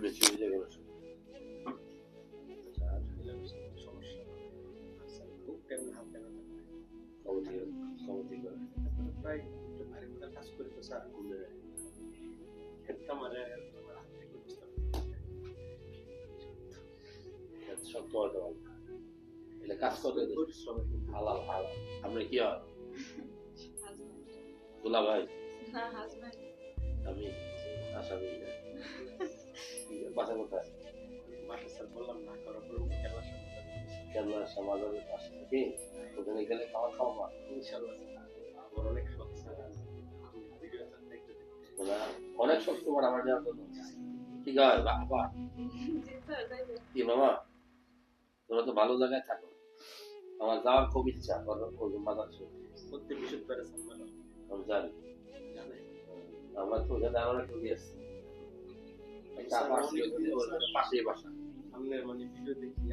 শুনেছি ওই জায়গায় সমস্যা খুব কেমন হাত কেন ক্ষমতি করে প্রায় একটু ভারী করে কাজ করে তো স্যার একটা মানে তোমার হাত থেকে বুঝতে সব তোমার এটা কাজ করতে পরিশ্রমের কিন্তু হালাল হালাল আমরা কি হয় দুলা ভাই আমি আসামি বাসা কোথায় বাসা স্যার বললাম না করার পর খেলার সাথে কেননা সমাজের পাশে থেকে ওখানে গেলে খাওয়া খাওয়া ইনশাআল্লাহ আমার অনেক শখ স্যার ভিডিওটা দেখতে ওরা অনেক শখ তোমার আমার যাওয়ার জন্য ঠিক আছে বাবা কি মামা তোরা তো ভালো জায়গায় থাকো আমার যাওয়ার খুব ইচ্ছা বাজার প্রত্যেক বিষয় করে স্যার ভালো আমি জানি জানে আমরা তো ওখানে আরো একটা দিয়ে আসছি পাশেই বাসা সামনে মানে ভিডিও দেখি